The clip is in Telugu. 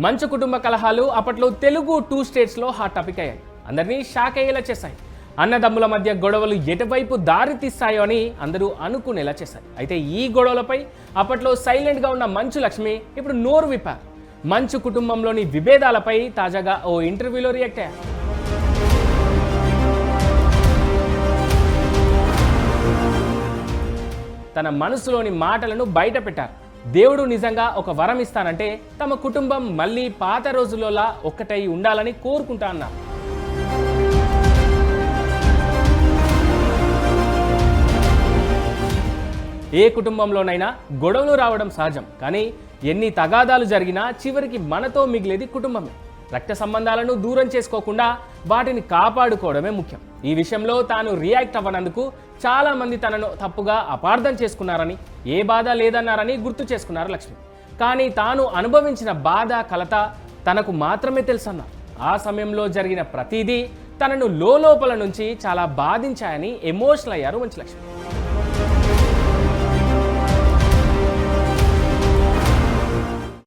మంచు కుటుంబ కలహాలు అప్పట్లో తెలుగు 2 స్టేట్స్లో హాట్ టాపిక్ అయ్యాయి. అందరినీ షాక్ అయ్యేలా చేశాయి. అన్నదమ్ముల మధ్య గొడవలు ఎటువైపు దారి తీస్తాయో అని అందరూ అనుకునేలా చేశాయి. అయితే ఈ గొడవలపై అప్పట్లో సైలెంట్గా ఉన్న మంచు లక్ష్మి ఇప్పుడు నోరు విప్పారు. మంచు కుటుంబంలోని విభేదాలపై తాజాగా ఓ ఇంటర్వ్యూలో రియాక్ట్ అయ్యారు. తన మనసులోని మాటలను బయట పెట్టారు. దేవుడు నిజంగా ఒక వరం ఇస్తానంటే తమ కుటుంబం మళ్ళీ పాత రోజుల్లోలా ఒక్కటై ఉండాలని కోరుకుంటా అన్నారు. ఏ కుటుంబంలోనైనా గొడవలు రావడం సహజం, కానీ ఎన్ని తగాదాలు జరిగినా చివరికి మనతో మిగిలేది కుటుంబమే. రక్త సంబంధాలను దూరం చేసుకోకుండా వాటిని కాపాడుకోవడమే ముఖ్యం. ఈ విషయంలో తాను రియాక్ట్ అవ్వనందుకు చాలా మంది తనను తప్పుగా అపార్థం చేసుకున్నారని, ఏ బాధ లేదన్నారని గుర్తు చేసుకున్నారు లక్ష్మి. కానీ తాను అనుభవించిన బాధ కలత తనకు మాత్రమే తెలుసన్నారు. ఆ సమయంలో జరిగిన ప్రతిదీ తనను లోపల నుంచి చాలా బాధించాయని ఎమోషనల్ అయ్యారు మంచు లక్ష్మి.